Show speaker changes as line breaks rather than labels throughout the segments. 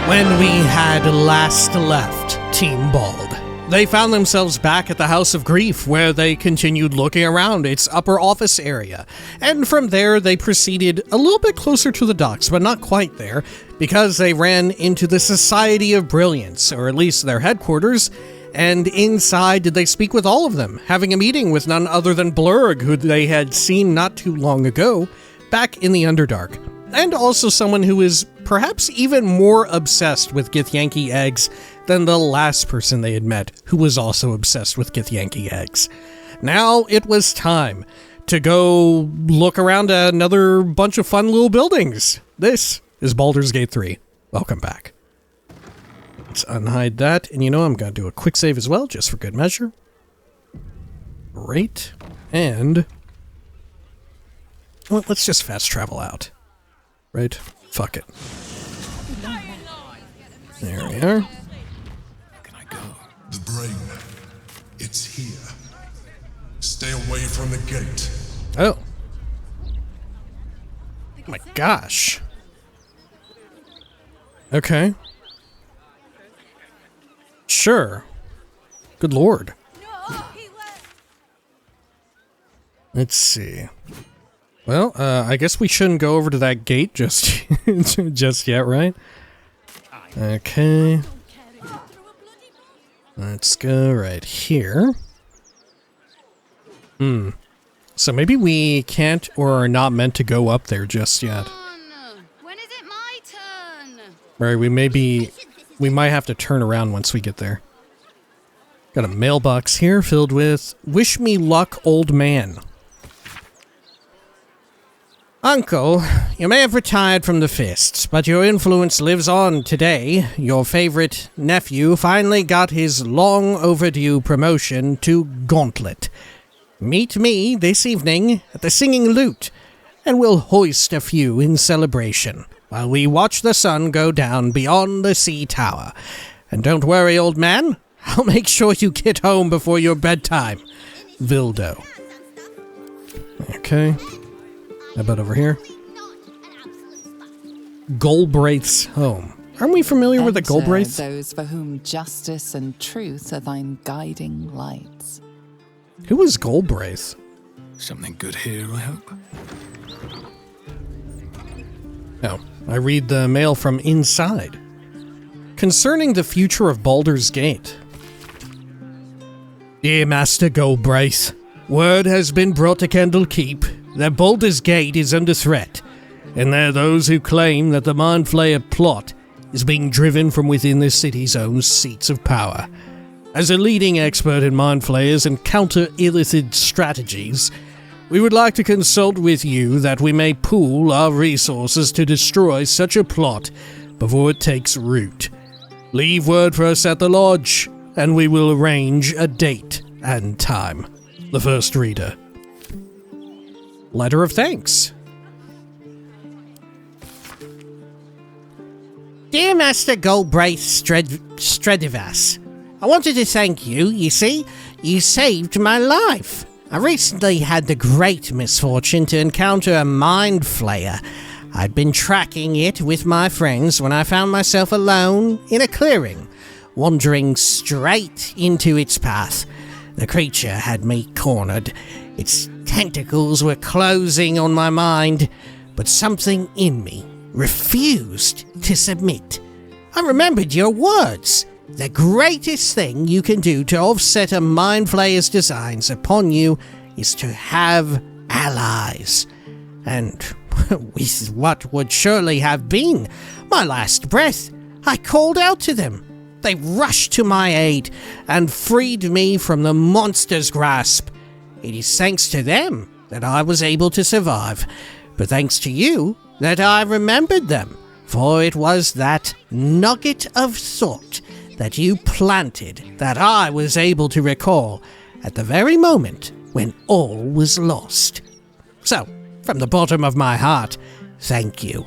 When we had last left Team Bald, they found themselves back at the House of Grief, where they continued looking around its upper office area. And from there, they proceeded a little bit closer to the docks, but not quite there, because they ran into the Society of Brilliance, or at least their headquarters, and inside did they speak with all of them, having a meeting with none other than Blurg, who they had seen not too long ago, back in the Underdark. And also someone who is perhaps even more obsessed with Githyanki eggs than the last person they had met, who was also obsessed with Githyanki eggs. Now it was time to go look around another bunch of fun little buildings. This is Baldur's Gate 3. Welcome back. Let's unhide that, and I'm going to do a quick save as well, just for good measure. Great. And well, let's just fast travel out. Right? Fuck it. There we are.
Where can I go? The brain. It's here. Stay away from the gate.
Oh. My gosh. Okay. Sure. Good lord. Let's see. Well, I guess we shouldn't go over to that gate just yet, right? Okay. Let's go right here. So maybe we can't or are not meant to go up there just yet.
When is it my turn?
Right, we might have to turn around once we get there. Got a mailbox here filled with "Wish me luck, old man." Uncle, you may have retired from the fists, but your influence lives on today. Your favorite nephew finally got his long overdue promotion to Gauntlet. Meet me this evening at the Singing Lute, and we'll hoist a few in celebration, while we watch the sun go down beyond the sea tower. And don't worry, old man, I'll make sure you get home before your bedtime. Vildo. Okay. How about over here? Golbraith's home. Aren't we familiar with the Golbraith?
Those for whom justice and truth are thine guiding lights.
Who is Golbraith?
Something good here, I hope.
Oh, I read the mail from inside. Concerning the future of Baldur's Gate. Dear Master Golbraith, word has been brought to Kendall Keep that Baldur's Gate is under threat, and there are those who claim that the mindflayer plot is being driven from within the city's own seats of power. As a leading expert in mindflayers and counter-illithid strategies, we would like to consult with you that we may pool our resources to destroy such a plot before it takes root. Leave word for us at the lodge, and we will arrange a date and time. The first reader. Letter of thanks. Dear Master Golbraith Stredivas, I wanted to thank you. You see, you saved my life. I recently had the great misfortune to encounter a mind flayer. I'd been tracking it with my friends when I found myself alone in a clearing, wandering straight into its path. The creature had me cornered. Its tentacles were closing on my mind, but something in me refused to submit. I remembered your words. The greatest thing you can do to offset a mind flayer's designs upon you is to have allies. And with what would surely have been my last breath, I called out to them. They rushed to my aid and freed me from the monster's grasp. It is thanks to them that I was able to survive, but thanks to you that I remembered them, for it was that nugget of thought that you planted that I was able to recall at the very moment when all was lost. So, from the bottom of my heart, thank you.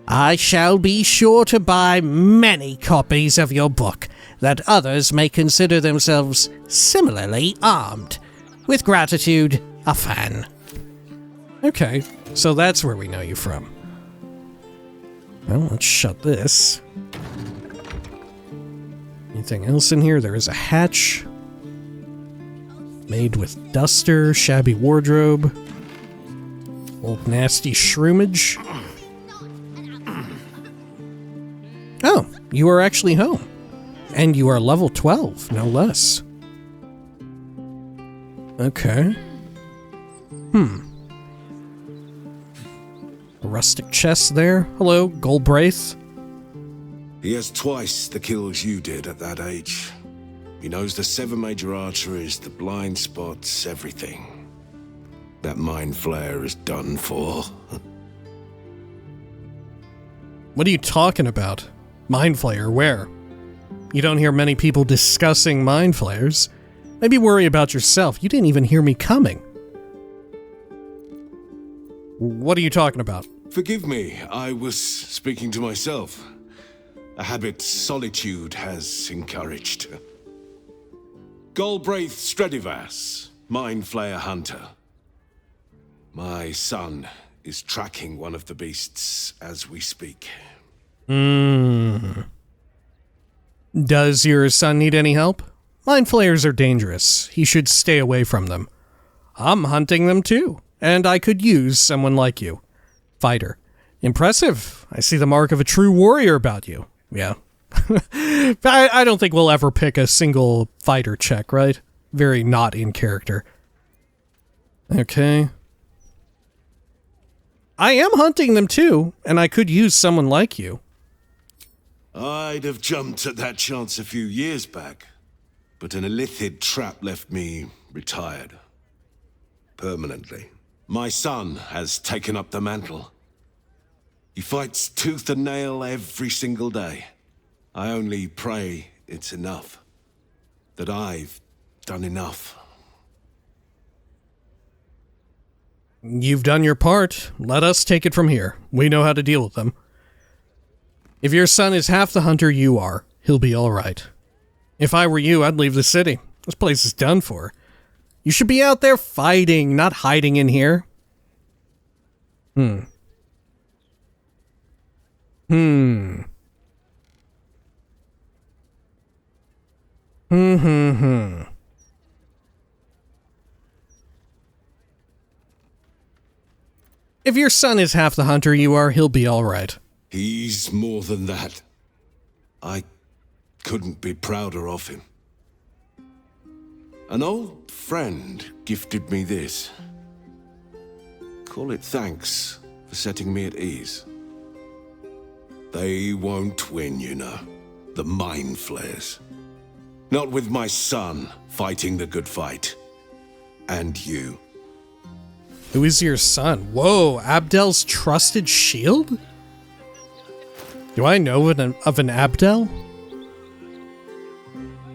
I shall be sure to buy many copies of your book, that others may consider themselves similarly armed. With gratitude, a fan. Okay, so that's where we know you from. Well, let's shut this. Anything else in here? There is a hatch. Made with duster, shabby wardrobe. Old nasty shroomage. Oh, you are actually home. And you are level 12, no less. Okay. A rustic chest there. Hello, Golbraith.
He has twice the kills you did at that age. He knows the 7 major archeries, the blind spots, everything. That mind flayer is done for.
What are you talking about? Mind flayer, where? You don't hear many people discussing mind flayers. Maybe worry about yourself. You didn't even hear me coming. What are you talking about?
Forgive me, I was speaking to myself. A habit solitude has encouraged. Golbraith Stredivas, mind flayer hunter. My son is tracking one of the beasts as we speak.
Does your son need any help? Mind flayers are dangerous. He should stay away from them. I'm hunting them too, and I could use someone like you. Fighter. Impressive. I see the mark of a true warrior about you. Yeah. I don't think we'll ever pick a single fighter check, right? Very not in character. Okay. I am hunting them too, and I could use someone like you.
I'd have jumped at that chance a few years back, but an illithid trap left me retired. Permanently. My son has taken up the mantle. He fights tooth and nail every single day. I only pray it's enough. That I've done enough.
You've done your part. Let us take it from here. We know how to deal with them. If your son is half the hunter you are, he'll be all right. If I were you, I'd leave the city. This place is done for. You should be out there fighting, not hiding in here. If your son is half the hunter you are, he'll be all right.
He's more than that. I couldn't be prouder of him. An old friend gifted me this. Call it thanks for setting me at ease. They won't win, you know. The mind flayers. Not with my son fighting the good fight. And you.
Who is your son? Whoa, Abdel's trusted shield? Do I know of an Abdel?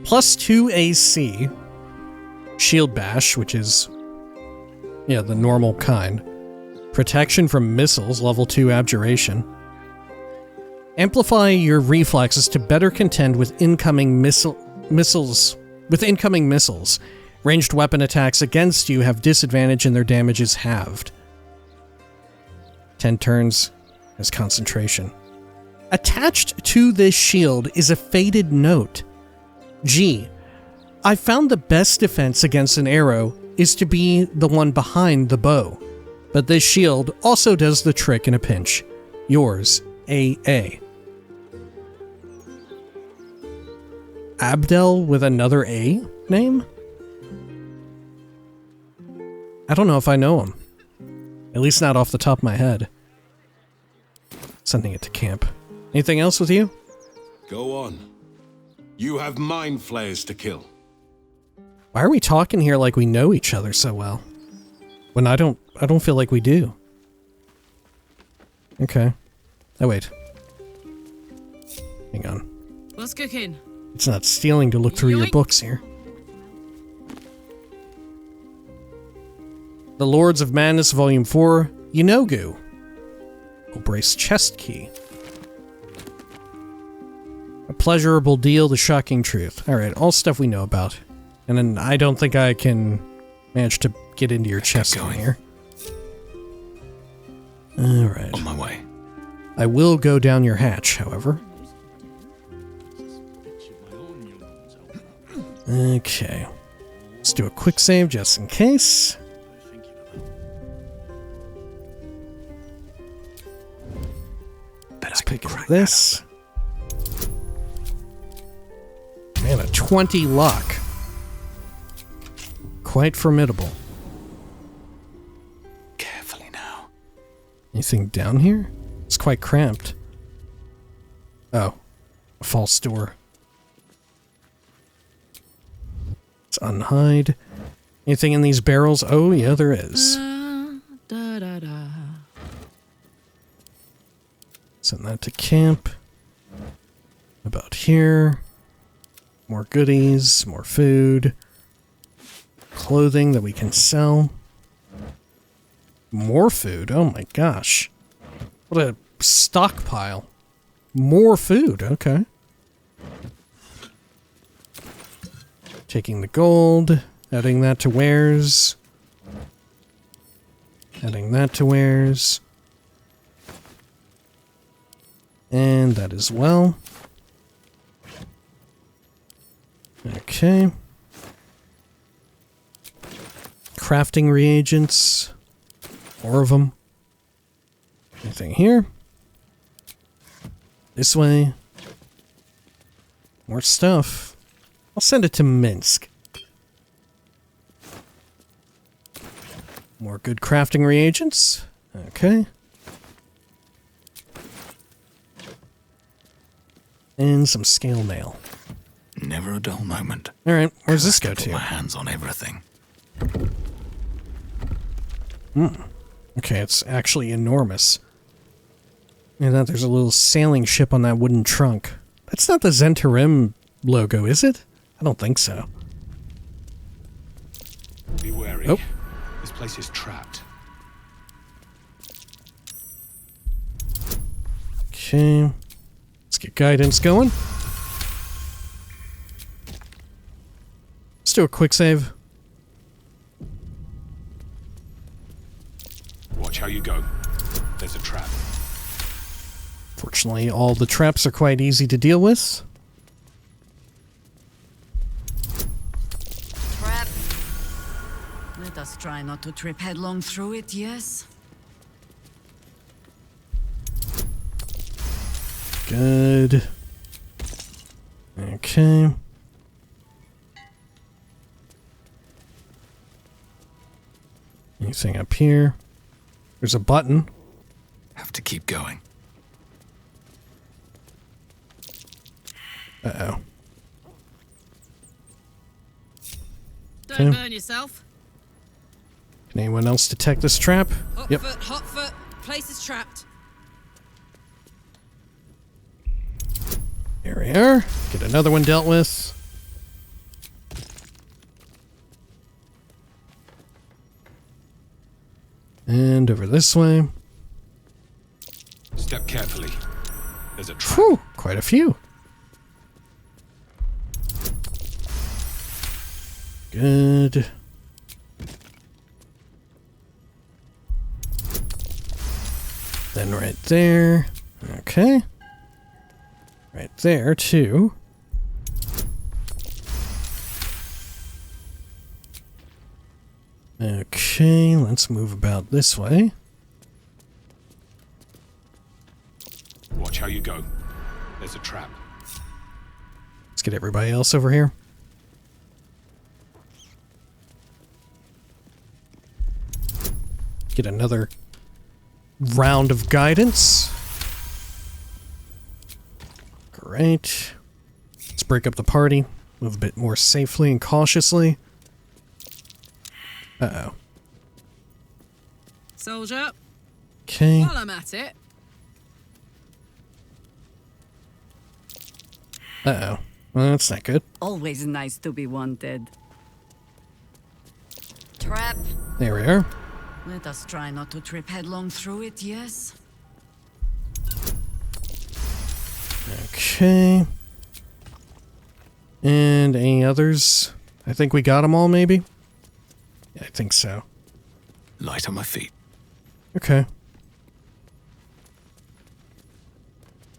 +2 AC. Shield bash, which is, yeah, the normal kind. Protection from missiles, level 2 abjuration. Amplify your reflexes to better contend with incoming missiles. Ranged weapon attacks against you have disadvantage and their damage is halved. 10 turns as concentration. Attached to this shield is a faded note. G. I found the best defense against an arrow is to be the one behind the bow. But this shield also does the trick in a pinch. Yours, AA. Abdel with another A name? I don't know if I know him. At least not off the top of my head. Sending it to camp. Anything else with you?
Go on. You have mind flayers to kill.
Why are we talking here like we know each other so well? When I don't feel like we do. Okay. Oh wait. Hang on.
What's cooking?
It's not stealing to look through your books here. The Lords of Madness, Volume 4, Yinogu. Golbraith's chest key. A pleasurable deal, the shocking truth. Alright, all stuff we know about. And then I don't think I can manage to get into your chest in here. Alright.
On my way.
I will go down your hatch, however. Okay. Let's do a quick save just in case. Let's pick up this. Man, a 20 luck. Quite formidable.
Carefully now.
Anything down here? It's quite cramped. Oh, a false door. Let's unhide. Anything in these barrels? Oh, yeah, there is. Send that to camp. About here. More goodies, more food. Clothing that we can sell. More food? Oh my gosh. What a stockpile. More food, okay. Taking the gold, adding that to wares. Adding that to wares. And that as well. Okay. Crafting reagents. 4 of them. Anything here? This way. More stuff. I'll send it to Minsk. More good crafting reagents. Okay. And some scale mail.
Never a dull moment.
Alright, where's this go
Put
to?
my hands on everything.
Okay, it's actually enormous. And that there's a little sailing ship on that wooden trunk. That's not the Zentarim logo, is it? I don't think so.
Be wary.
Oh.
This place is trapped.
Okay. Let's get guidance going. Let's do a quick save.
Watch how you go. There's a trap.
Fortunately, all the traps are quite easy to deal with.
Trap. Let us try not to trip headlong through it, yes?
Good. Okay. Anything up here? There's a button.
Have to keep going.
Uh-oh.
Don't
Okay.
burn yourself.
Can anyone else detect this trap? Yep.
Hot foot. Place is trapped.
There we are. Get another one dealt with. And over this way.
Step carefully. There's a trap.
Whew, quite a few. Good. Then right there. Okay. Right there, too. Okay, let's move about this way.
Watch how you go. There's a trap.
Let's get everybody else over here. Get another round of guidance. Great. Let's break up the party. Move a bit more safely and cautiously. Uh-oh.
Soldier,
Okay.
while I'm at it,
Uh-oh. Well, that's not good.
always nice to be wanted. Trap.
There we are.
Let us try not to trip headlong through it, yes?
Okay. And any others? I think we got them all, maybe? Yeah, I think so.
Light on my feet.
Okay.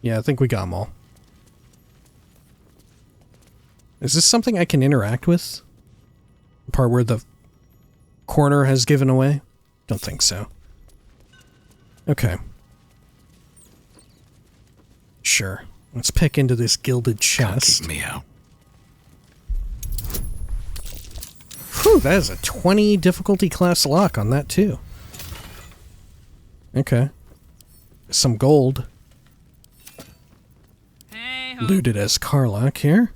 Yeah, I think we got them all.
Is this something I can interact with? The part where the corner has given away? Don't think so. Okay. Sure. Let's pick into this gilded chest.
Can't keep me out.
Whew, that is a 20 difficulty class lock on that too. Okay. Some gold.
Hey-ho.
Looted as Karlach here.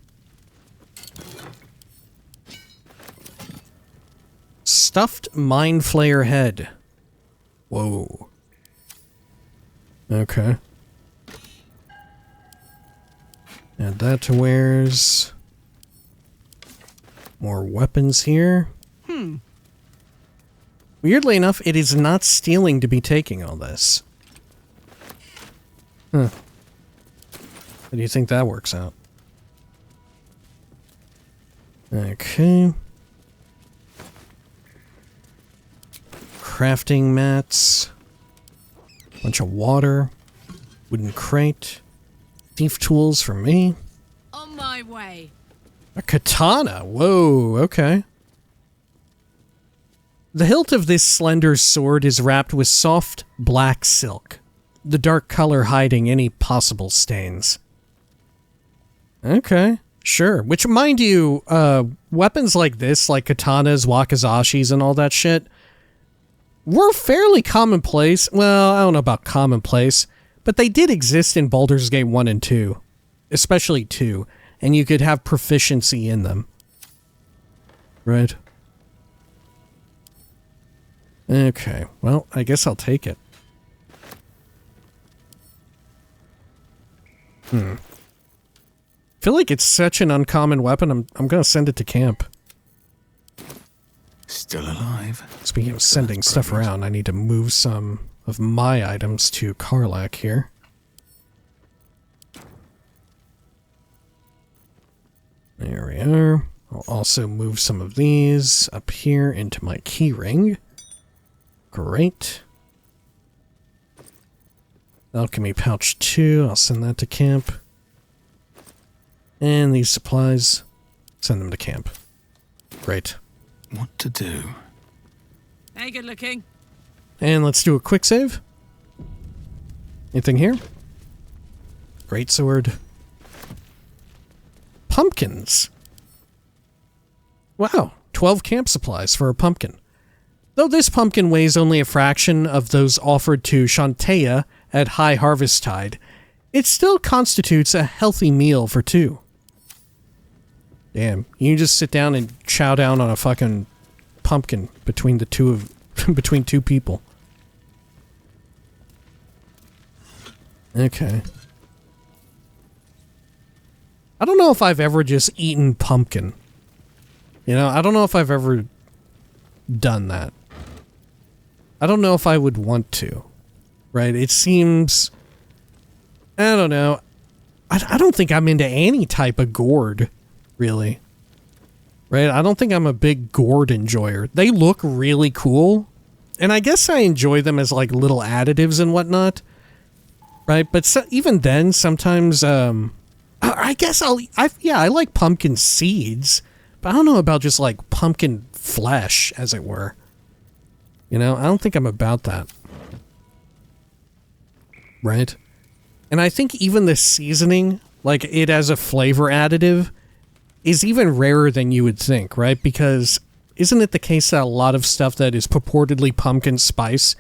Stuffed mindflayer head. Whoa. Okay. Add that to wares. More weapons here. Weirdly enough, it is not stealing to be taking all this. Huh. How do you think that works out? Okay. Crafting mats. Bunch of water. Wooden crate. Thief tools for me.
On my way.
A katana. Whoa, okay. The hilt of this slender sword is wrapped with soft black silk, the dark color hiding any possible stains. Okay, sure. Which, mind you, weapons like this, like katanas, wakizashis, and all that shit, were fairly commonplace. Well, I don't know about commonplace, but they did exist in Baldur's Gate 1 and 2. Especially 2. And you could have proficiency in them. Right. Okay, well, I guess I'll take it. I feel like it's such an uncommon weapon, I'm gonna send it to camp.
Still alive.
Speaking of sending stuff around, I need to move some of my items to Karlach here. There we are. I'll also move some of these up here into my keyring. Great. Alchemy pouch 2, I'll send that to camp. And these supplies, send them to camp. Great.
What to do?
Hey, good looking.
And let's do a quick save. Anything here? Great sword. Pumpkins. Wow, 12 camp supplies for a pumpkin. Though this pumpkin weighs only a fraction of those offered to Shantea at High Harvest Tide, it still constitutes a healthy meal for two. Damn, you can just sit down and chow down on a fucking pumpkin between the two of between two people. Okay. I don't know if I've ever just eaten pumpkin. You know, I don't know if I've ever done that. I don't know if I would want to. Right? It seems... I don't know. I don't think I'm into any type of gourd, really. Right? I don't think I'm a big gourd enjoyer. They look really cool. And I guess I enjoy them as like little additives and whatnot. Right? But so, even then, sometimes... I guess I like pumpkin seeds, but I don't know about just like pumpkin flesh, as it were. You know, I don't think I'm about that. Right? And I think even the seasoning, like it as a flavor additive, is even rarer than you would think, right? Because isn't it the case that a lot of stuff that is purportedly pumpkin spice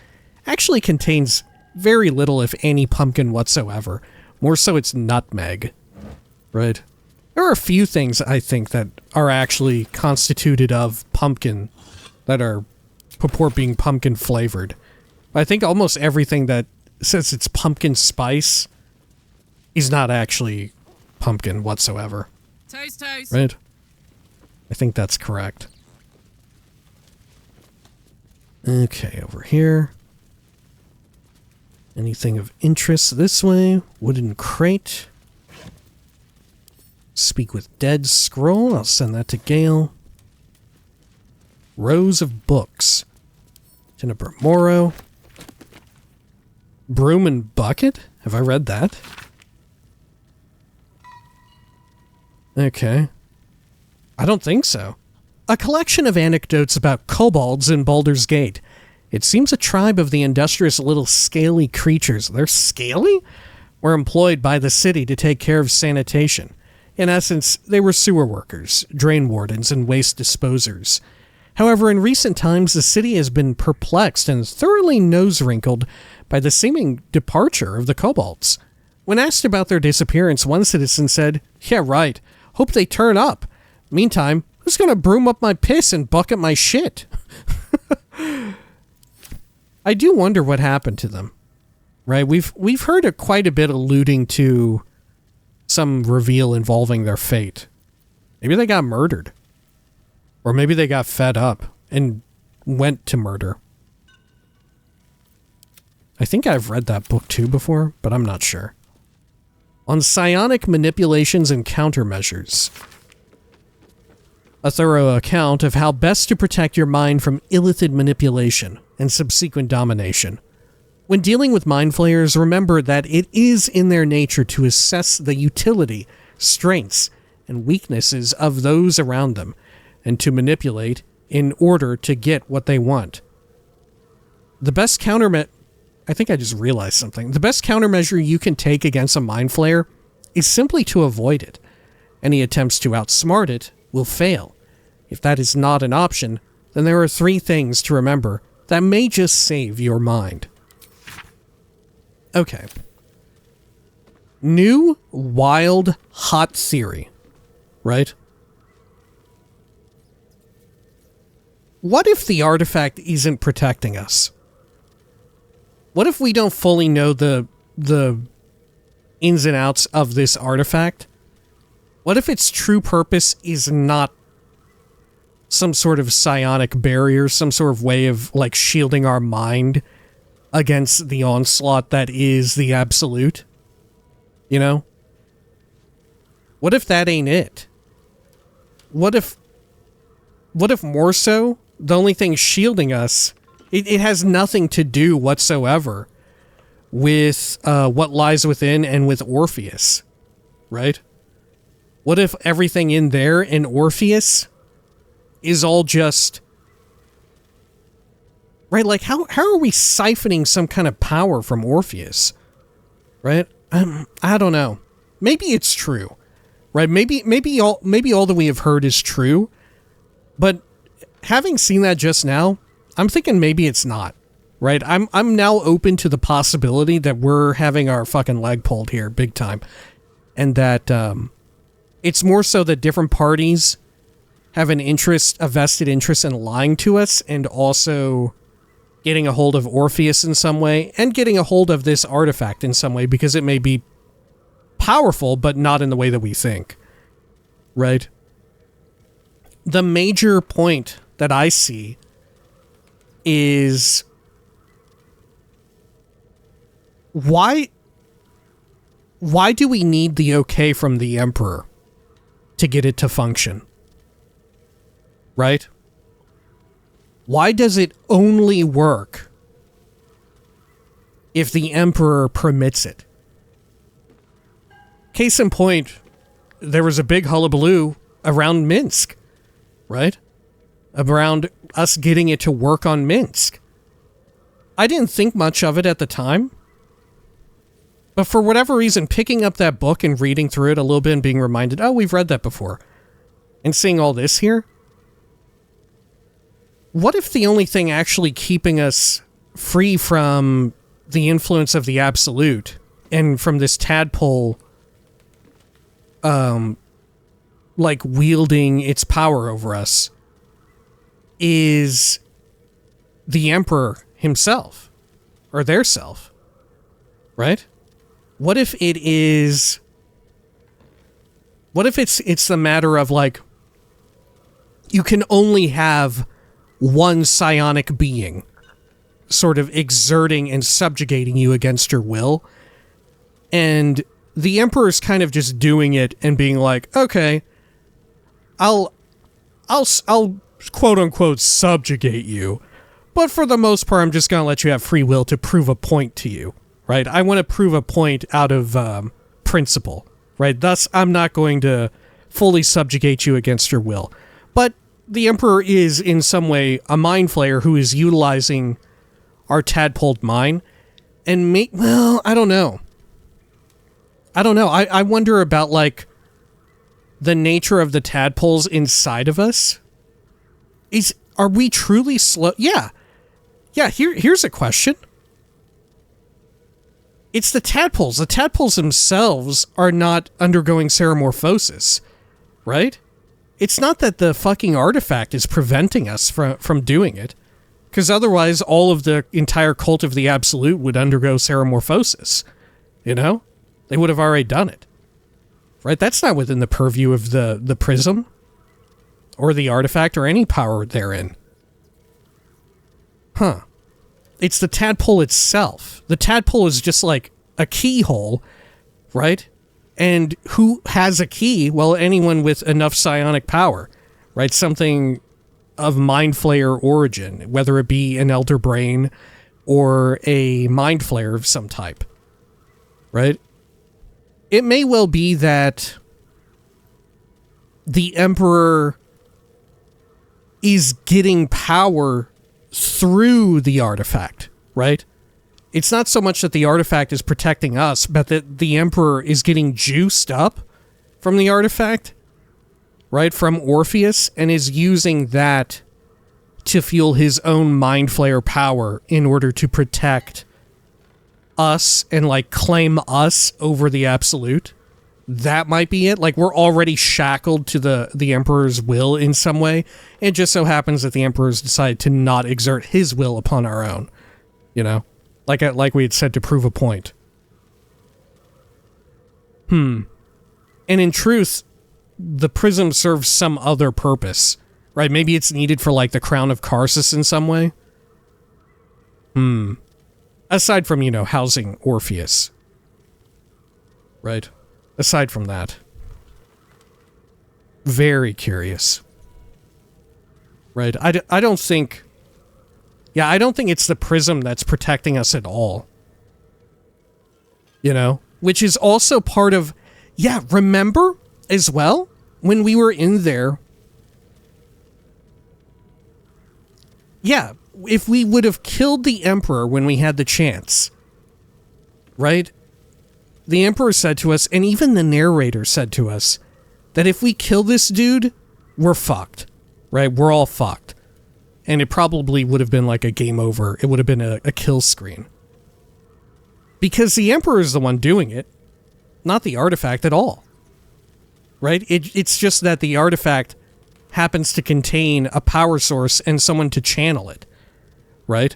actually contains very little, if any, pumpkin whatsoever? More so it's nutmeg. Right. There are a few things, I think, that are actually constituted of pumpkin that are purport being pumpkin flavored. I think almost everything that says it's pumpkin spice is not actually pumpkin whatsoever.
Toast, toast.
Right? I think that's correct. Okay, over here. Anything of interest this way? Wooden crate. Speak with Dead scroll. I'll send that to Gale. Rows of books. Juniper Moro. Broom and Bucket? Have I read that? Okay. I don't think so. A collection of anecdotes about kobolds in Baldur's Gate. It seems a tribe of the industrious little scaly creatures. They're scaly? Were employed by the city to take care of sanitation. In essence, they were sewer workers, drain wardens, and waste disposers. However, in recent times, the city has been perplexed and thoroughly nose-wrinkled by the seeming departure of the kobolds. When asked about their disappearance, one citizen said, "Yeah, right. Hope they turn up. Meantime, who's gonna broom up my piss and bucket my shit?" I do wonder what happened to them. Right? We've heard quite a bit alluding to some reveal involving their fate. Maybe they got murdered. Or maybe they got fed up and went to murder. I think I've read that book too before, but I'm not sure. On psionic manipulations and countermeasures. A thorough account of how best to protect your mind from illicit manipulation and subsequent domination. When dealing with mindflayers, remember that it is in their nature to assess the utility, strengths, and weaknesses of those around them, and to manipulate in order to get what they want. The best I think I just realized something. The best countermeasure you can take against a mind flayer is simply to avoid it. Any attempts to outsmart it will fail. If that is not an option, then there are 3 things to remember that may just save your mind. Okay. New, wild, hot theory. Right? What if the artifact isn't protecting us? What if we don't fully know the ins and outs of this artifact? What if its true purpose is not some sort of psionic barrier, some sort of way of, like, shielding our mind against the onslaught that is the absolute? You know? What if that ain't it? What if more so, the only thing shielding us, it has nothing to do whatsoever with what lies within and with Orpheus, right? What if everything in there in Orpheus is all just... Right, like, how are we siphoning some kind of power from Orpheus? Right? I don't know. Maybe it's true. Right? Maybe all that we have heard is true. But having seen that just now, I'm thinking maybe it's not. Right? I'm now open to the possibility that we're having our fucking leg pulled here big time. And that it's more so that different parties have a vested interest in lying to us, and also getting a hold of Orpheus in some way, and getting a hold of this artifact in some way, because it may be powerful, but not in the way that we think. Right? The major point that I see is why do we need the okay from the Emperor to get it to function? Right? Why does it only work if the Emperor permits it? Case in point, there was a big hullabaloo around Minsk, right? Around us getting it to work on Minsk. I didn't think much of it at the time, but for whatever reason, picking up that book and reading through it a little bit and being reminded, oh, we've read that before, and seeing all this here, what if the only thing actually keeping us free from the influence of the Absolute and from this tadpole, like, wielding its power over us is the Emperor himself, or their self, right? What if it's the matter of, like, you can only have one psionic being sort of exerting and subjugating you against your will, and the Emperor's kind of just doing it and being like, okay, I'll quote unquote subjugate you, but for the most part, I'm just gonna let you have free will to prove a point to you, right? I want to prove a point out of principle, right? Thus, I'm not going to fully subjugate you against your will. But the Emperor is in some way a mind flayer who is utilizing our tadpoled mind and well, I don't know. I wonder about, like, the nature of the tadpoles inside of us. Are we truly slow? Yeah. Here's a question. It's the tadpoles. The tadpoles themselves are not undergoing seramorphosis, right? It's not that the fucking artifact is preventing us from doing it, because otherwise all of the entire cult of the Absolute would undergo seramorphosis, you know? They would have already done it. Right? That's not within the purview of the prism, or the artifact, or any power therein. Huh. It's the tadpole itself. The tadpole is just like a keyhole, right? And who has a key? Well, anyone with enough psionic power, right? Something of mind flayer origin, whether it be an elder brain or a mind flayer of some type, right? It may well be that the Emperor is getting power through the artifact, right? It's not so much that the artifact is protecting us, but that the Emperor is getting juiced up from the artifact, right? From Orpheus, and is using that to fuel his own mind flayer power in order to protect us and, like, claim us over the Absolute. That might be it. Like, we're already shackled to the Emperor's will in some way. It just so happens that the Emperor's decided to not exert his will upon our own. You know? Like we had said, to prove a point. And in truth, the prism serves some other purpose. Right? Maybe it's needed for, like, the crown of Karsus in some way. Aside from, you know, housing Orpheus. Right? Aside from that. Very curious. Right? I don't think... Yeah, I don't think it's the prism that's protecting us at all. You know? Which is also part of... Yeah, remember as well? When we were in there... Yeah, if we would have killed the Emperor when we had the chance, right? The Emperor said to us, and even the narrator said to us, that if we kill this dude, we're fucked, right? We're all fucked. And it probably would have been like a game over. It would have been a kill screen. Because the Emperor is the one doing it, not the artifact at all. Right? It's just that the artifact happens to contain a power source and someone to channel it. Right?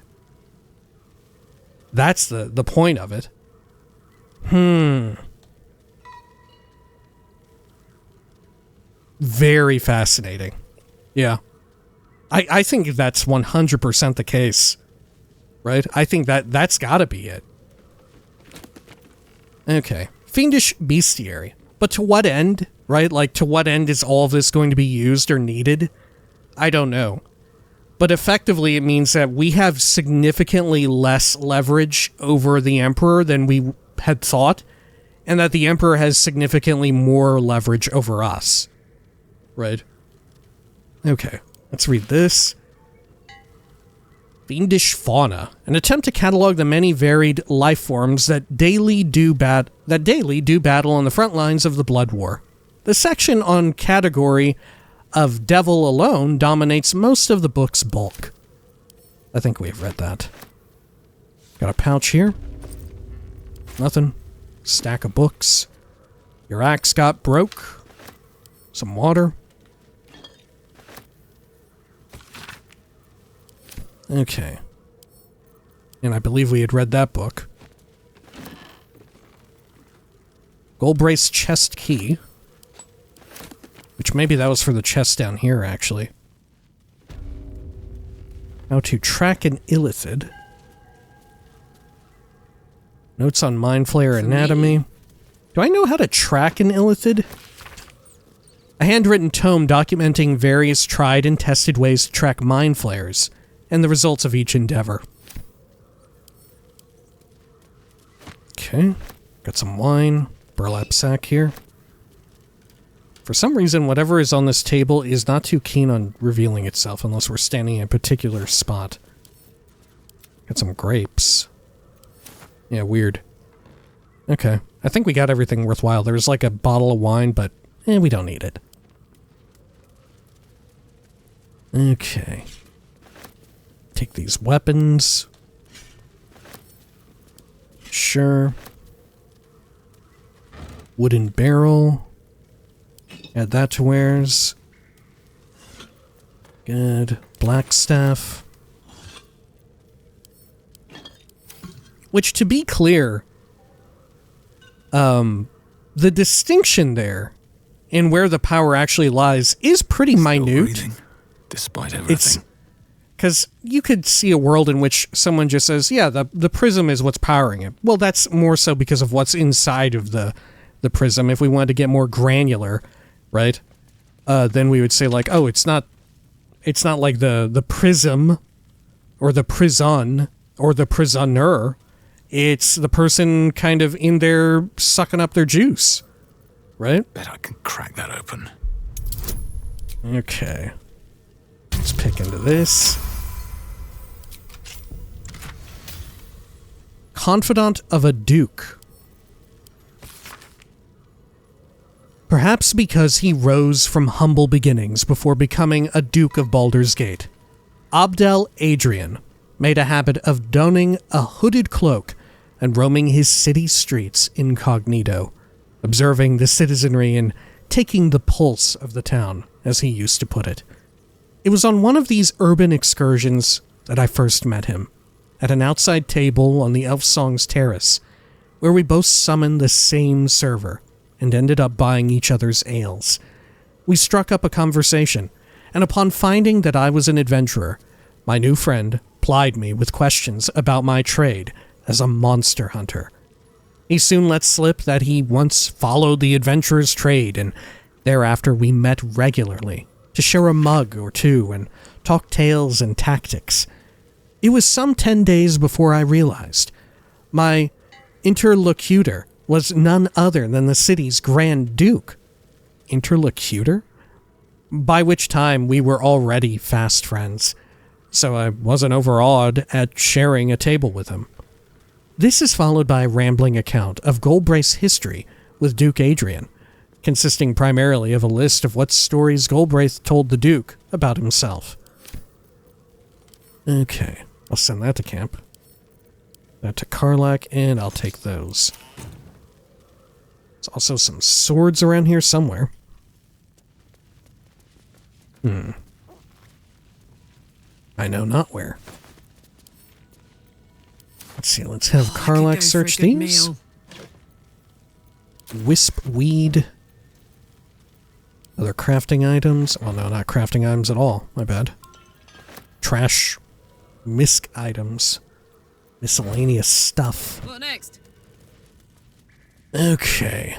That's the point of it. Very fascinating. Yeah. I think that's 100% the case. Right? I think that's gotta be it. Okay. Fiendish bestiary. But to what end? Right? Like, to what end is all of this going to be used or needed? I don't know. But effectively, it means that we have significantly less leverage over the Emperor than we had thought, and that the Emperor has significantly more leverage over us. Right? Okay, let's read this. Fiendish fauna, an attempt to catalog the many varied life forms that daily do battle on the front lines of the Blood War. The section on category of devil alone dominates most of the book's bulk. I think we've read that. Got a pouch here. Nothing. Stack of books. Your axe got broke. Some water. Okay. And I believe we had read that book. Golbraith's chest key. Which maybe that was for the chest down here, actually. How to track an illithid. Notes on mind flayer anatomy. Do I know how to track an illithid? A handwritten tome documenting various tried and tested ways to track mind flayers and the results of each endeavor. Okay. Got some wine. Burlap sack here. For some reason, whatever is on this table is not too keen on revealing itself unless we're standing in a particular spot. Got some grapes. Yeah, weird. Okay. I think we got everything worthwhile. There's like a bottle of wine, but we don't need it. Okay. Take these weapons. Sure. Wooden barrel. Add that to wares. Good. Black staff. Which, to be clear, the distinction there in where the power actually lies is pretty minute.
Breathing, despite everything.
Because you could see a world in which someone just says, yeah, the prism is what's powering it. Well, that's more so because of what's inside of the prism. If we wanted to get more granular, right, then we would say, like, oh, it's not like the prism or the prison or the prisoner. It's the person kind of in there sucking up their juice, right?
Bet I can crack that open.
Okay. Let's pick into this. Confidant of a Duke. Perhaps because he rose from humble beginnings before becoming a Duke of Baldur's Gate, Abdel Adrian made a habit of donning a hooded cloak and roaming his city streets incognito, observing the citizenry and taking the pulse of the town, as he used to put it. It was on one of these urban excursions that I first met him, at an outside table on the Elf Song's terrace, where we both summoned the same server and ended up buying each other's ales. We struck up a conversation, and upon finding that I was an adventurer, my new friend plied me with questions about my trade as a monster hunter. He soon let slip that he once followed the adventurer's trade, and thereafter we met regularly to share a mug or two and talk tales and tactics. It was some 10 days before I realized my interlocutor was none other than the city's Grand Duke. Interlocutor? By which time we were already fast friends, so I wasn't overawed at sharing a table with him. This is followed by a rambling account of Golbraith's history with Duke Adrian, consisting primarily of a list of what stories Golbraith told the Duke about himself. Okay, I'll send that to camp. That to Karlach, and I'll take those. There's also some swords around here somewhere. I know not where. Let's see, let's have Karlach search these. Wisp weed. Other crafting items. Oh no, not crafting items at all. My bad. Trash. Misc items. Miscellaneous stuff.
What next?
Okay.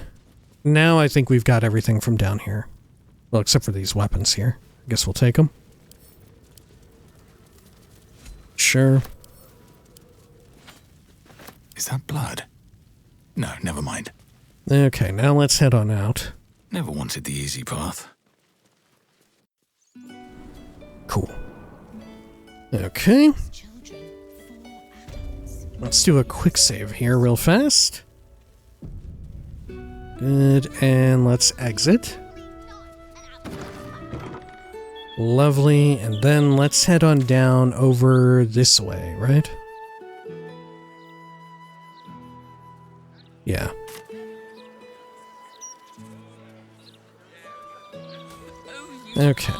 Now I think we've got everything from down here. Well, except for these weapons here. I guess we'll take them. Sure.
Is that blood? No, never mind.
Okay, now let's head on out.
Never wanted the easy path.
Cool. Okay. Let's do a quick save here real fast. Good, and let's exit. Lovely, and then let's head on down over this way, right? Yeah. Okay.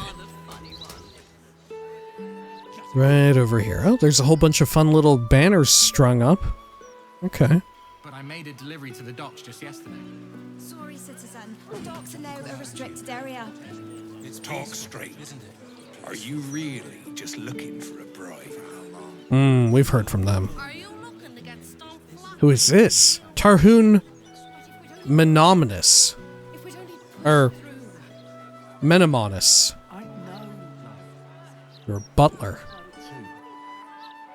Right over here. Oh, there's a whole bunch of fun little banners strung up. Okay.
But I made a delivery to the docks just yesterday.
Sorry, citizen. The docks are now a restricted area.
Talk straight, isn't it? Are you really just looking for a bribe?
We've heard from them.
Are you looking to get stomped flat?
Who is this? Tarhun Menominus. Menomonus. Your butler.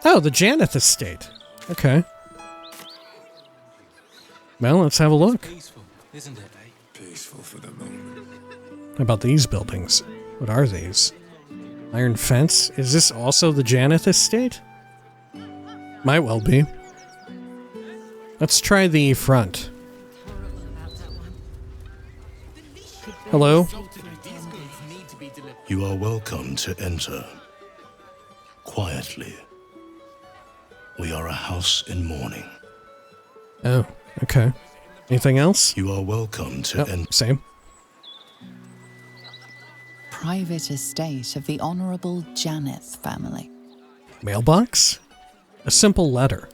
Oh, the Jannath estate. Okay. Well, let's have a look.
Peaceful, isn't it?
Peaceful for the moment.
How about these buildings? What are these? Iron fence? Is this also the Jannath estate? Might well be. Let's try the front. Hello?
You are welcome to enter. Quietly. We are a house in mourning.
Oh, okay. Anything else?
You are welcome to enter.
Same.
Private estate of the Honourable Jannath family.
Mailbox? A simple letter.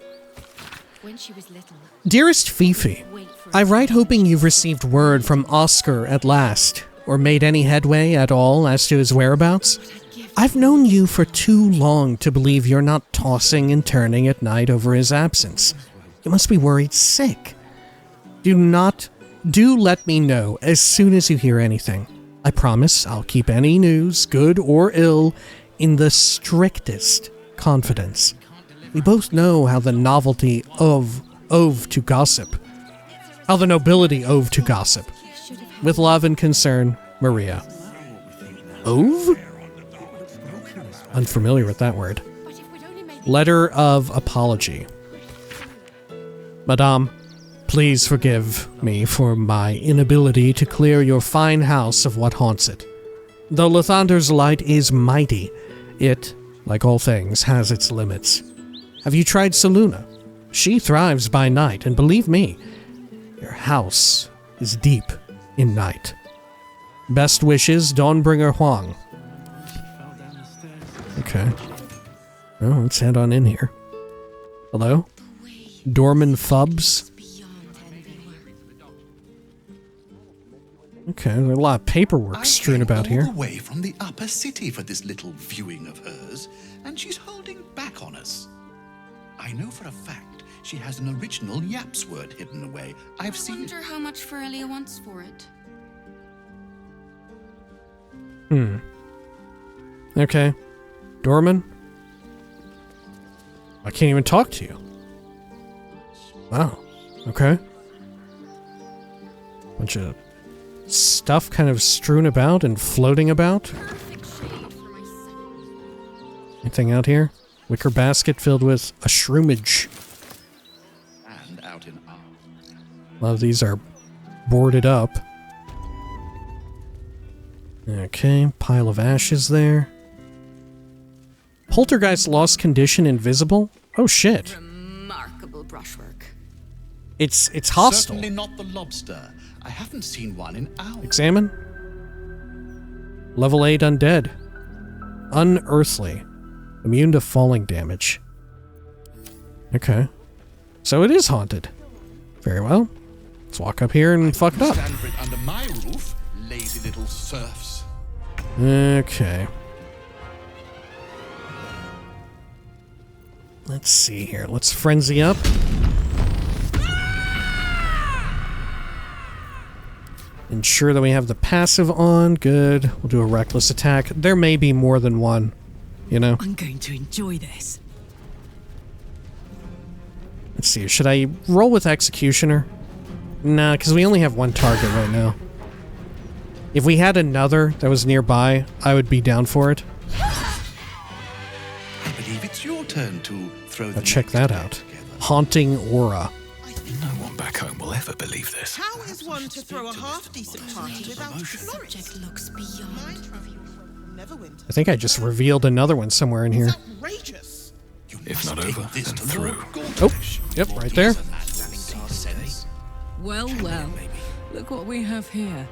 When she was little,
Dearest Fifi, I write hoping you've received word from Oscar at last, or made any headway at all as to his whereabouts. I've known you for too long to believe you're not tossing and turning at night over his absence. You must be worried sick. Do let me know as soon as you hear anything. I promise I'll keep any news, good or ill, in the strictest confidence. We both know how the novelty ove to gossip. How the nobility ove to gossip. With love and concern, Maria. Ove? Unfamiliar with that word. Letter of apology. Madame, please forgive me for my inability to clear your fine house of what haunts it. Though Lathander's light is mighty, it, like all things, has its limits. Have you tried Seluna? She thrives by night, and believe me, your house is deep in night. Best wishes, Dawnbringer Huang. Okay. Well, let's head on in here. Hello? Dorman Fubs? Okay, there's a lot of paperwork strewn about here.
I came all the way from the upper city for this little viewing of hers, and she's holding back on us. I know for a fact she has an original Yaps word hidden away. I've seen it.
I wonder how much Ferelia wants for it.
Okay. Dorman? I can't even talk to you. Wow. Okay. Bunch of stuff kind of strewn about and floating about. Anything out here? Wicker basket filled with a shroomage.
And out in our...
A lot of these are boarded up. Okay, pile of ashes there. Poltergeist lost condition invisible? Oh shit.
Remarkable brushwork.
It's hostile.
Certainly not the lobster. I haven't seen one in hours.
Examine. Level 8 undead. Unearthly. Immune to falling damage. Okay. So it is haunted. Very well. Let's walk up here and fuck it up.
Stand for it under my roof, lazy little serfs.
Okay. Let's see here. Let's frenzy up. Ensure that we have the passive on. Good. We'll do a reckless attack. There may be more than one, you know.
I'm going to enjoy this.
Let's see. Should I roll with Executioner? Nah, because we only have one target right now. If we had another that was nearby, I would be down for it.
I believe it's your turn to throw the
Check that out. Haunting Aura.
No one back home will ever believe this.
How is one to throw a half-decent party without Florence?
Looks beyond.
Neverwinter.
I think I just revealed another one somewhere in here.
Outrageous.
If not over, then through.
Oh, yep, right there.
Well, well. Look what we have here.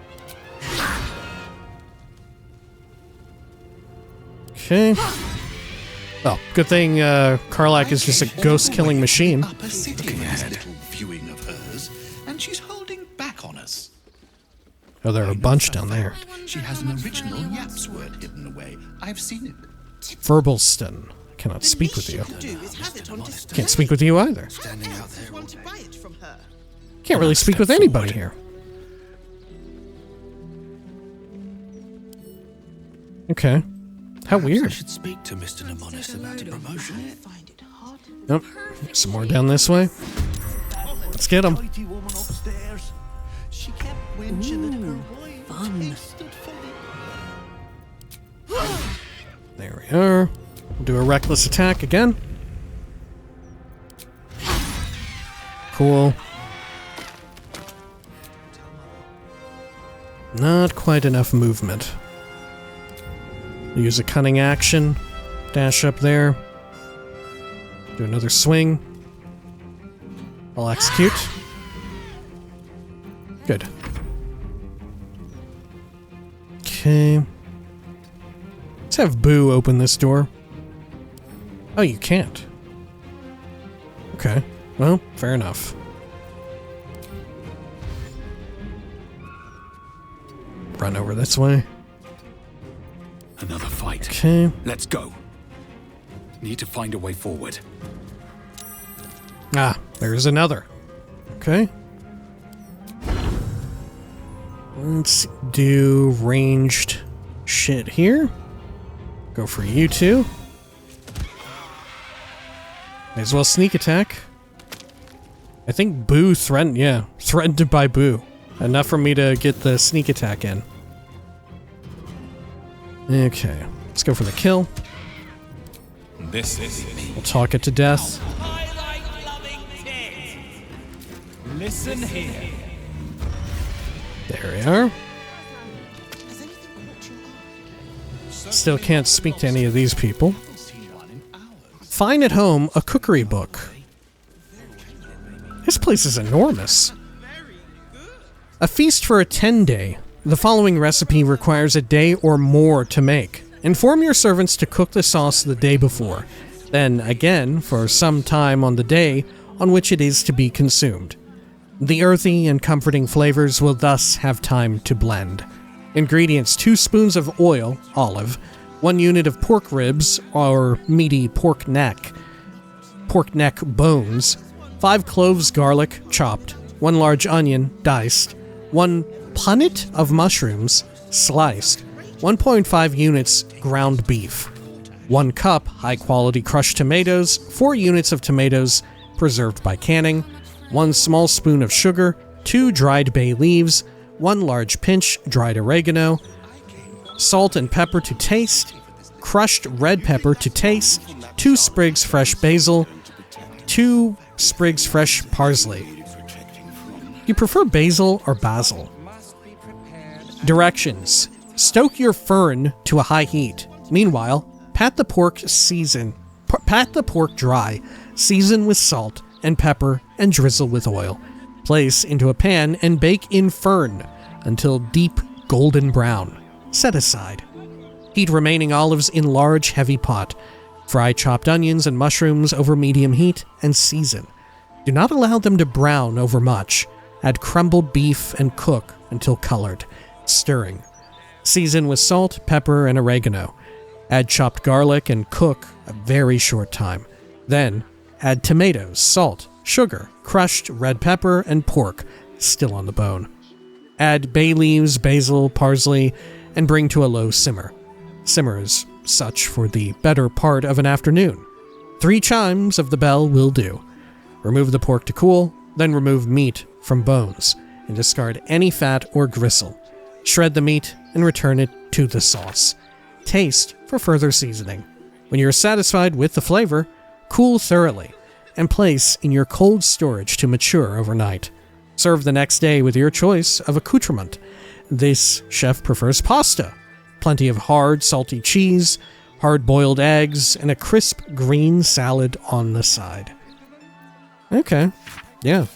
Okay. Oh, good thing Karlach is just a ghost-killing machine.
Upper city for this little viewing of hers, and she's holding back on us.
Oh, there are a bunch down there.
She has an original Yaps word hidden away. I've seen it.
Verbaliston. Cannot speak with you. Can't speak with you either. Can't really speak with anybody here. Okay. How weird.
I should speak to Mr. Nemonis about a promotion.
Nope. Some more down this way. Let's get them.
Woman upstairs. She kept
when she let her wine
fun.
tasted fully.
There we are. We'll do a reckless attack again. Cool. Not quite enough movement. Use a cunning action. Dash up there. Do another swing. I'll execute. Good. Okay. Let's have Boo open this door. Oh, you can't. Okay. Well, fair enough. Run over this way.
Another fight.
Okay.
Let's go. Need to find a way forward.
Ah, there's another. Okay. Let's do ranged shit here. Go for you two. May as well sneak attack. I think Boo threatened, threatened by Boo. Enough for me to get the sneak attack in. Okay, let's go for the kill.
This is me.
We'll talk it to death.
Listen here.
There we are. Still can't speak to any of these people. Find at home a cookery book. This place is enormous. A feast for a 10-day. The following recipe requires a day or more to make. Inform your servants to cook the sauce the day before, then again for some time on the day on which it is to be consumed. The earthy and comforting flavors will thus have time to blend. Ingredients: 2 spoons of oil, olive, 1 unit of pork ribs or meaty pork neck bones, 5 cloves garlic, chopped, 1 large onion, diced, 1 punnet of mushrooms, sliced, 1.5 units ground beef, 1 cup high-quality crushed tomatoes, 4 units of tomatoes preserved by canning, 1 small spoon of sugar, 2 dried bay leaves, 1 large pinch dried oregano, salt and pepper to taste, crushed red pepper to taste, 2 sprigs fresh basil, 2 sprigs fresh parsley. You prefer basil or basil? Directions: stoke your fern to a high heat. Meanwhile, pat the pork dry, season with salt and pepper and drizzle with oil. Place into a pan and bake in fern until deep golden brown. Set aside. Heat remaining olives in large, heavy pot. Fry chopped onions and mushrooms over medium heat and season. Do not allow them to brown over much. Add crumbled beef and cook until colored, stirring. Season with salt, pepper, and oregano. Add chopped garlic and cook a very short time. Then, add tomatoes, salt, sugar, crushed red pepper, and pork, still on the bone. Add bay leaves, basil, parsley, and bring to a low simmer. Simmer as such for the better part of an afternoon. 3 chimes of the bell will do. Remove the pork to cool, then remove meat from bones, and discard any fat or gristle. Shred the meat and return it to the sauce. Taste for further seasoning. When you are satisfied with the flavor, cool thoroughly, and place in your cold storage to mature overnight. Serve the next day with your choice of accoutrement. This chef prefers pasta. Plenty of hard, salty cheese, hard-boiled eggs, and a crisp green salad on the side. Okay, yeah.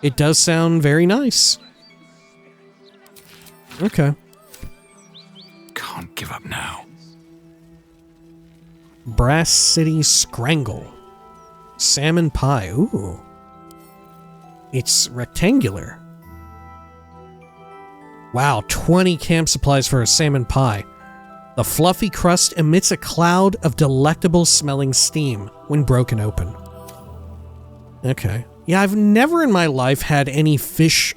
It does sound very nice. Okay.
Can't give up now.
Brass City Scrangle. Salmon pie. Ooh. It's rectangular. Wow, 20 camp supplies for a salmon pie. The fluffy crust emits a cloud of delectable smelling steam when broken open. Okay. Yeah, I've never in my life had any fish...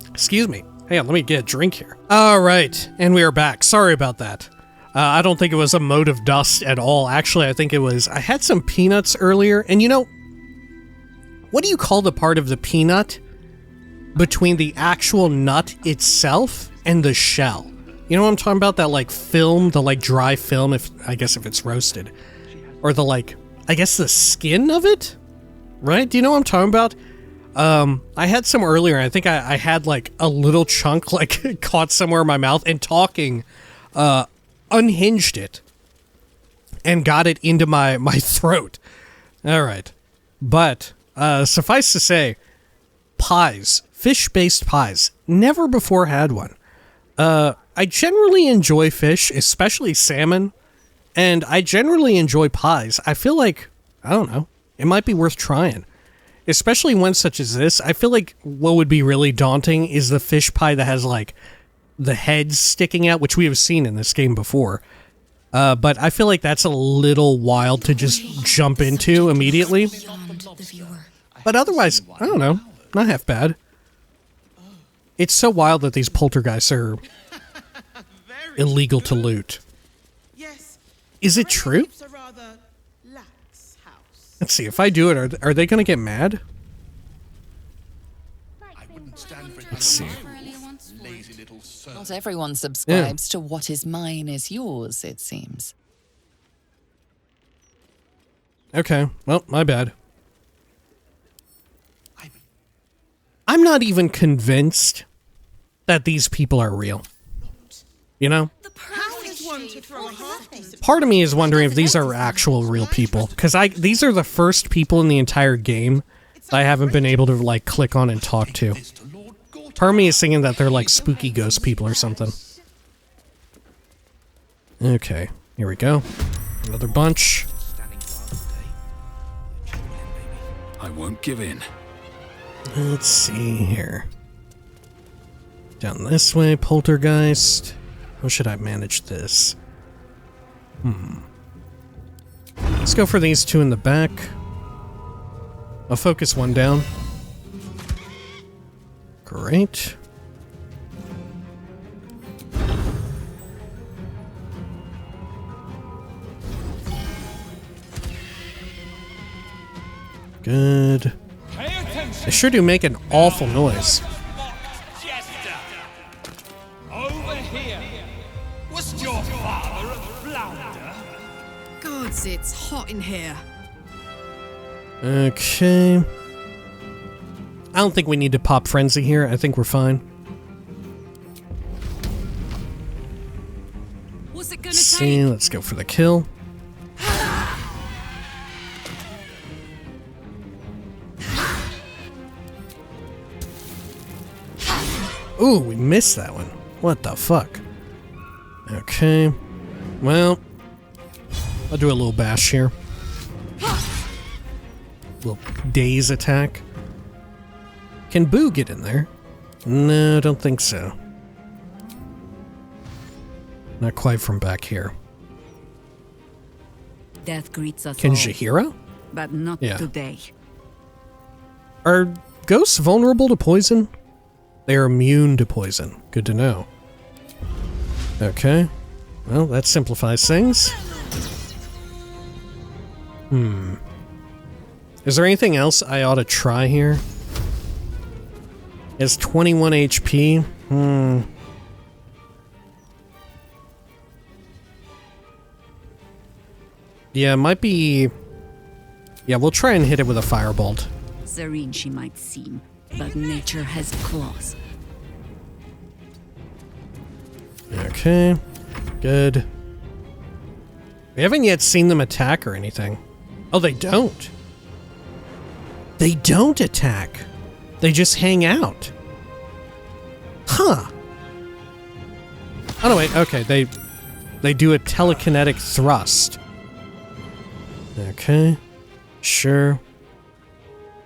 Excuse me. Hang on, let me get a drink here. Alright, and we are back. Sorry about that. I don't think it was a mote of dust at all. Actually, I think it was... I had some peanuts earlier, and you know... What do you call the part of the peanut between the actual nut itself and the shell. You know what I'm talking about? That like film, the like dry film, if it's roasted. Or the like, I guess the skin of it? Right? Do you know what I'm talking about? I had some earlier, I think I had like a little chunk like caught somewhere in my mouth, and talking unhinged it and got it into my throat. Alright. But, suffice to say, pies, fish-based pies, never before had one. I generally enjoy fish, especially salmon, and I generally enjoy pies. I feel like, I don't know, it might be worth trying. Especially one such as this. I feel like what would be really daunting is the fish pie that has like the heads sticking out, which we have seen in this game before. But I feel like that's a little wild to just jump into immediately. But otherwise, I don't know, not half bad. It's so wild that these poltergeists are illegal to loot. Is it true? Let's see, if I do it, are they going to get mad? Let's see.
Not everyone subscribes to what is mine is yours, it seems.
Okay, well, my bad. I'm not even convinced that these people are real. You know? Part of me is wondering if these are actual real people, because these are the first people in the entire game that I haven't been able to like click on and talk to. Part of me is thinking that they're like spooky ghost people or something. Okay, here we go. Another bunch.
I won't give in.
Let's see here. Down this way, poltergeist. How should I manage this? Let's go for these two in the back. I'll focus one down. Great. Good. They sure do make an awful noise.
Over here. Was your father a Baldur?
Gods, it's hot in here.
Okay. I don't think we need to pop Frenzy here. I think we're fine.
What's it gonna
Let's see, let's go for the kill. Ooh, we missed that one. What the fuck? Okay. Well, I'll do a little bash here. Little daze attack. Can Boo get in there? No, I don't think so. Not quite from back here.
Death greets us
Can
all,
Jahira?
but not today.
Are ghosts vulnerable to poison? They are immune to poison. Good to know. Okay. Well, that simplifies things. Is there anything else I ought to try here? It's 21 HP. Yeah, it might be... Yeah, we'll try and hit it with a firebolt.
Serene she might seem, but nature has claws.
Okay, good. We haven't yet seen them attack or anything. Oh, they don't. They don't attack. They just hang out. Huh. Oh, no, wait, okay, they do a telekinetic thrust. Okay, sure.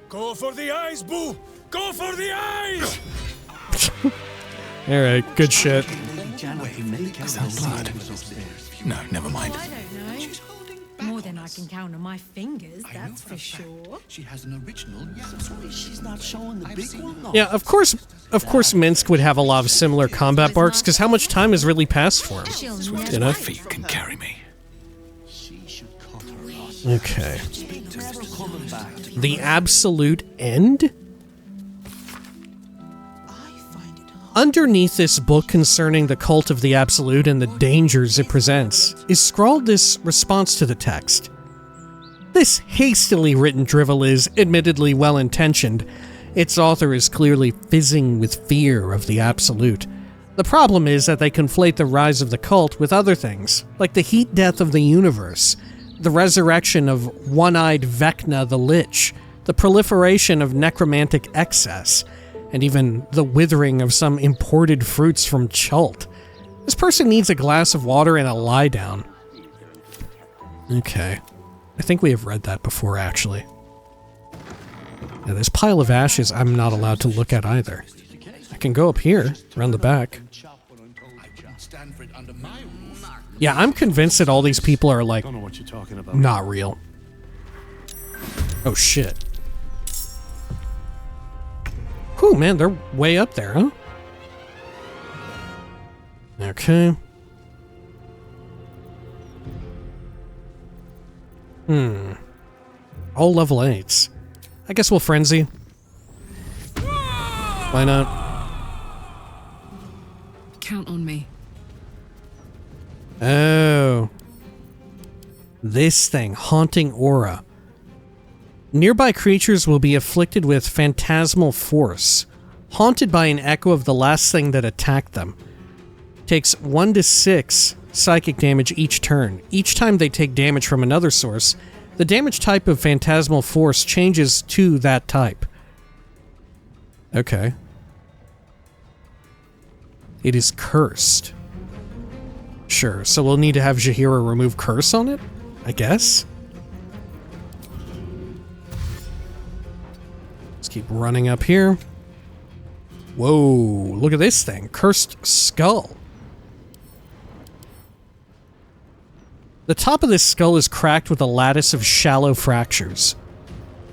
Go for the eyes, Boo! Go for the eyes!
Alright, good shit.
Is that blood? No, never mind.
I don't know. More than I can count on my fingers, that's for sure.
She has an original she's not showing the big one.
Yeah, of course Minsk would have a lot of similar combat barks, because how much time has really passed for him?
Swift as my feet can carry me.
Okay. The absolute end? Underneath this book concerning the cult of the Absolute and the dangers it presents is scrawled this response to the text. This hastily written drivel is admittedly well-intentioned. Its author is clearly fizzing with fear of the Absolute. The problem is that they conflate the rise of the cult with other things, like the heat death of the universe, the resurrection of one-eyed Vecna the Lich, the proliferation of necromantic excess, and even the withering of some imported fruits from Chult. This person needs a glass of water and a lie down. Okay. I think we have read that before, actually. Now, this pile of ashes I'm not allowed to look at either. I can go up here, around the back. Yeah, I'm convinced that all these people are, like, not real. Oh, shit. Whew, man, they're way up there, huh? Okay. All level 8s. I guess we'll frenzy. Why not?
Count on me.
Oh. This thing, haunting aura. Nearby creatures will be afflicted with phantasmal force, haunted by an echo of the last thing that attacked them. Takes 1 to 6 psychic damage each turn. Each time they take damage from another source, the damage type of phantasmal force changes to that type. Okay. It is cursed. Sure, so we'll need to have Jaheira remove curse on it? I guess? Let's keep running up here. Whoa, look at this thing. Cursed skull. The top of this skull is cracked with a lattice of shallow fractures.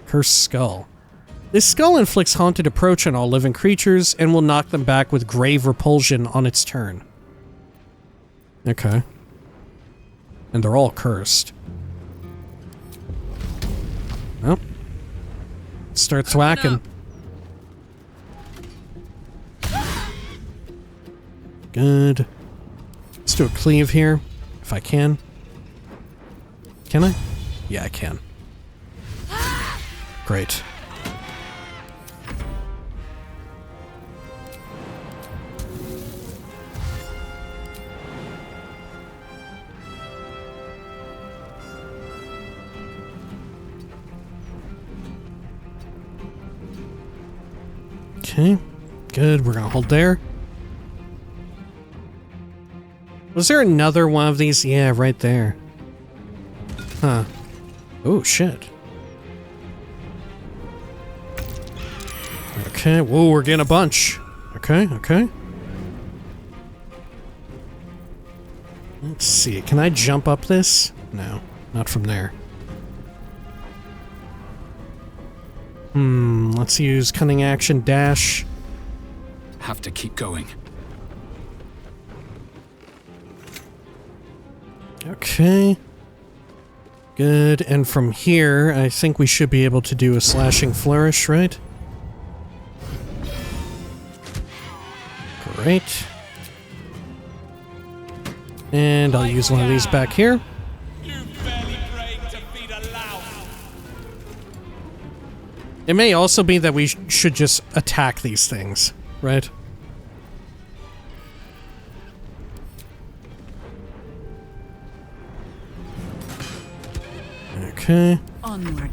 Cursed skull. This skull inflicts haunted approach on all living creatures and will knock them back with grave repulsion on its turn. Okay. And they're all cursed. Well. Start thwacking. Good. Let's do a cleave here, if I can. Can I? Yeah, I can. Great. Okay, good. We're gonna hold there. Was there another one of these? Yeah, right there. Huh. Oh, shit. Okay, whoa, we're getting a bunch. Okay, okay. Let's see, can I jump up this? No, not from there. Let's use cunning action dash.
Have to keep going.
Okay. Good, and from here, I think we should be able to do a slashing flourish, right? Great. And I'll use one of these back here. It may also be that we should just attack these things, right? Okay.
Onward.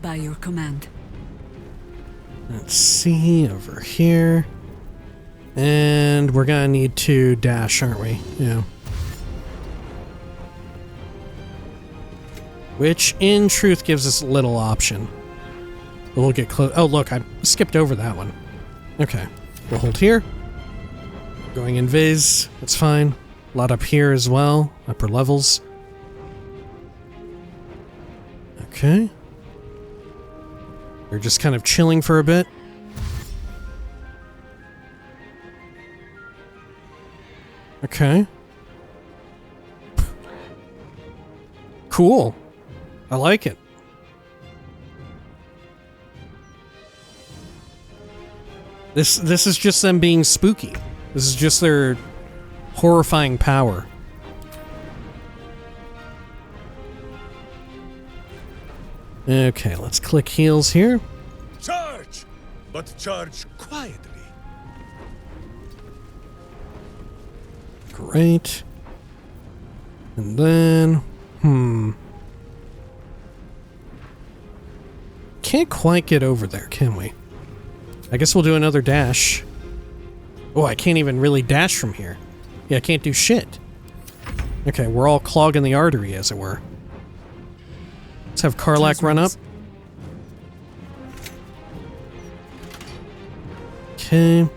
By your command.
Let's see, over here. And we're gonna need to dash, aren't we? Yeah. Which, in truth, gives us little option. But we'll get close. Oh, look, I skipped over that one. Okay. We'll hold here. Going invis. That's fine. A lot up here as well. Upper levels. Okay. We're just kind of chilling for a bit. Okay. Cool. I like it. This is just them being spooky. This is just their horrifying power. Okay, let's click heals here.
Charge! But charge quietly.
Great. And then... Can't quite get over there, can we? I guess we'll do another dash. Oh, I can't even really dash from here. Yeah, I can't do shit. Okay, we're all clogging the artery, as it were. Let's have Karlach run up. Okay.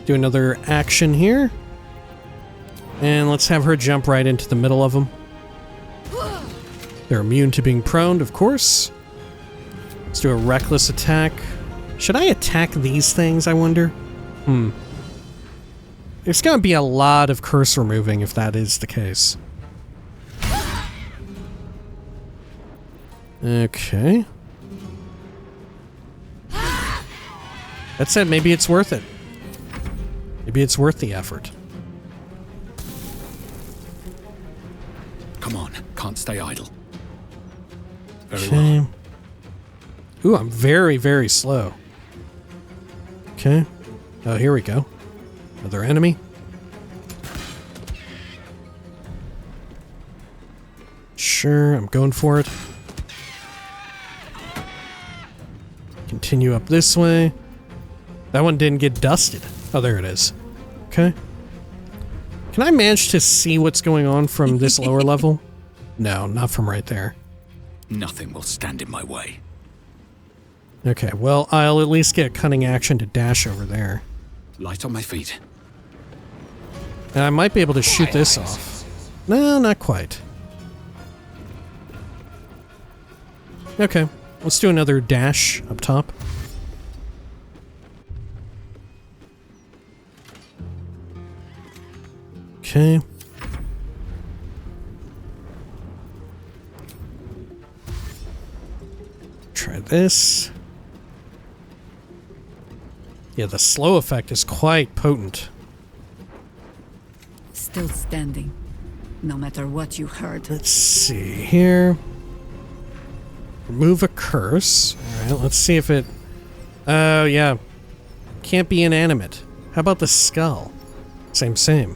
Do another action here. And let's have her jump right into the middle of them. They're immune to being prone, of course. Let's do a reckless attack. Should I attack these things, I wonder? There's gonna be a lot of curse removing if that is the case. Okay. That said, maybe it's worth it. Maybe it's worth the effort.
Come on, can't stay idle. Very
Okay.
well.
Ooh, I'm very, very slow. Okay. Oh, here we go. Another enemy. Sure, I'm going for it. Continue up this way. That one didn't get dusted. Oh, there it is. Okay. Can I manage to see what's going on from this lower level? No, not from right there.
Nothing will stand in my way.
Okay, well, I'll at least get a cunning action to dash over there.
Light on my feet.
And I might be able to shoot this off. No, not quite. Okay, let's do another dash up top. Okay. Try this. Yeah, the slow effect is quite potent.
Still standing, no matter what you heard.
Let's see here. Remove a curse. Alright, let's see if it... Oh, yeah. Can't be inanimate. How about the skull? Same.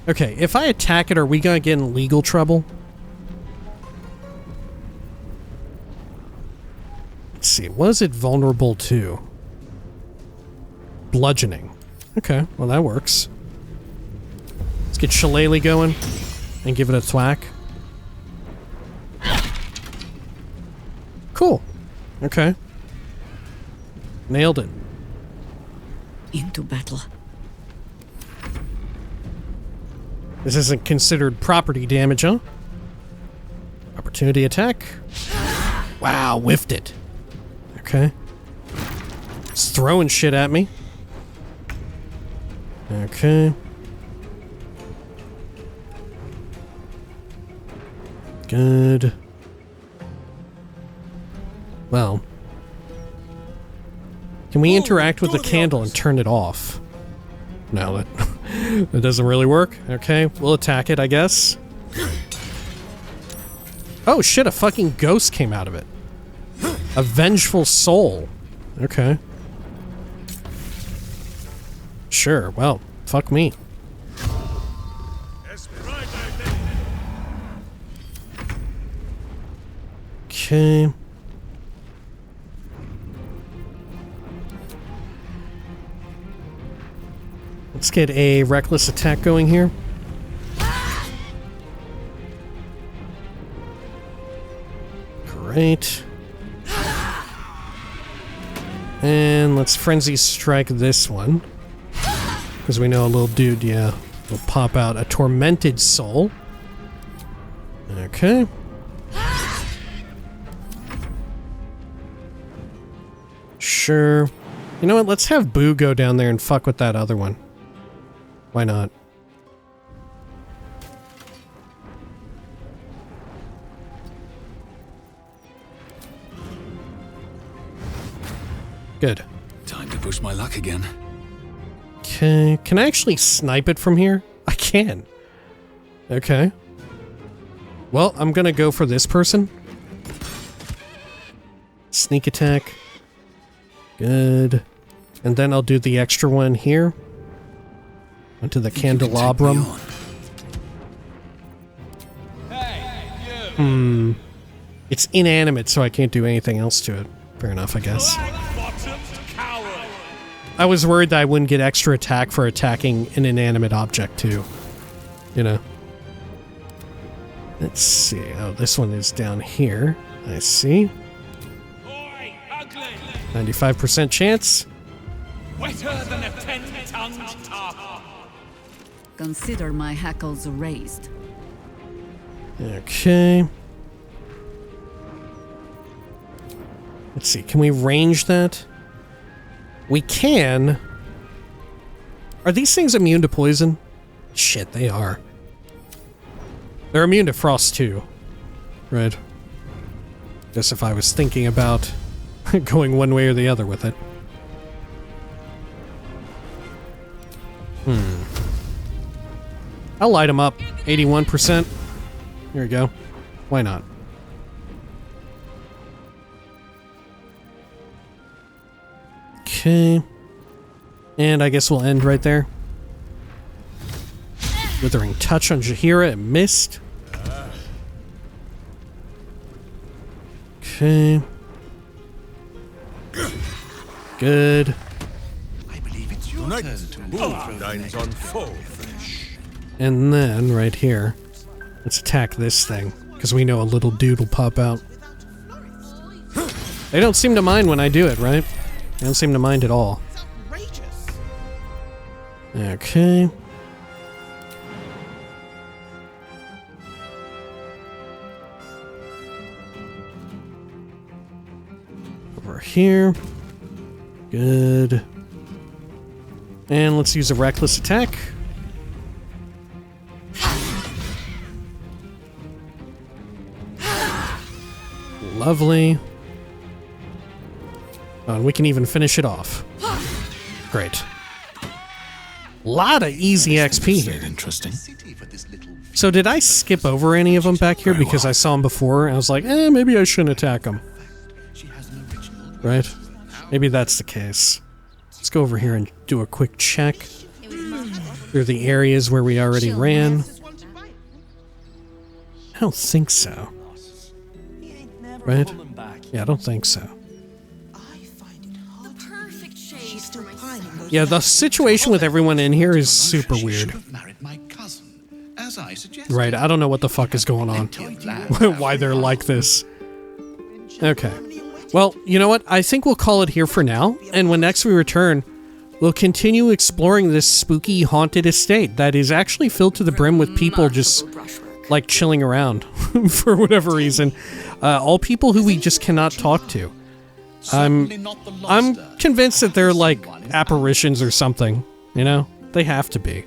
Okay, if I attack it, are we gonna get in legal trouble? Let's see, what is it vulnerable to? Bludgeoning. Okay, well that works. Let's get Shillelagh going and give it a thwack. Cool. Okay. Nailed it.
Into battle.
This isn't considered property damage, huh? Opportunity attack. Wow, whiffed it. Okay. It's throwing shit at me. Okay. Good. Well. Can we interact with the candle and turn it off? No, that doesn't really work. Okay, we'll attack it, I guess. Oh shit, a fucking ghost came out of it. A vengeful soul. Okay. Sure, well, fuck me. Okay. Let's get a reckless attack going here. Great. And let's frenzy strike this one. Because we know a little dude, yeah, will pop out a tormented soul. Okay. Sure. You know what? Let's have Boo go down there and fuck with that other one. Why not? Good.
Time to push my luck again.
Okay, can I actually snipe it from here? I can. Okay. Well, I'm gonna go for this person. Sneak attack. Good. And then I'll do the extra one here. Onto the candelabrum. It's inanimate, so I can't do anything else to it. Fair enough, I guess. I was worried that I wouldn't get extra attack for attacking an inanimate object, too. You know. Let's see. Oh, this one is down here. I see. 95% chance.
Wetter than a 10-ton tarpon.
Consider my hackles raised.
Okay. Let's see. Can we range that? We can. Are these things immune to poison? Shit, they are. They're immune to frost too. Right. Guess if I was thinking about going one way or the other with it. I'll light them up. 81%. Here we go. Why not? Okay. And I guess we'll end right there. Withering Touch on Jaheira. It missed. Okay. Good.
I believe it's your turn to
Bhaal dines on full flesh.
And then, right here, let's attack this thing, because we know a little dude will pop out. They don't seem to mind when I do it, right? They don't seem to mind at all. Okay. Over here. Good. And let's use a reckless attack. Lovely. Oh, and we can even finish it off. Great. Lot of easy XP here.
Interesting.
So did I skip over any of them back here because I saw them before and I was like, maybe I shouldn't attack them. Right? Maybe that's the case. Let's go over here and do a quick check through the areas where we already ran. I don't think so. Right? Yeah, I don't think so. Yeah, the situation with everyone in here is super weird. Right, I don't know what the fuck is going on. Why they're like this. Okay. Well, you know what? I think we'll call it here for now, and when next we return, we'll continue exploring this spooky, haunted estate that is actually filled to the brim with people just, like, chilling around for whatever reason. All people who we just cannot talk to. I'm convinced that they're like apparitions or something, you know? They have to be.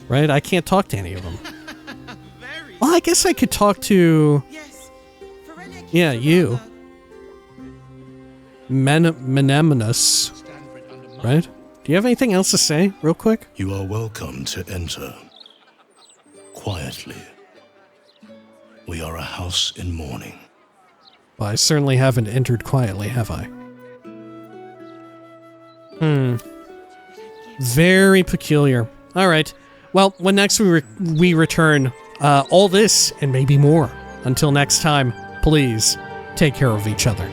Right? I can't talk to any of them. Well, I guess I could talk to... Yeah, you. Meneminus. Right? Do you have anything else to say, real quick?
You are welcome to enter. Quietly. We are a house in mourning.
Well, I certainly haven't entered quietly, have I? Very peculiar. Alright. Well, when next we return, all this and maybe more. Until next time, please take care of each other.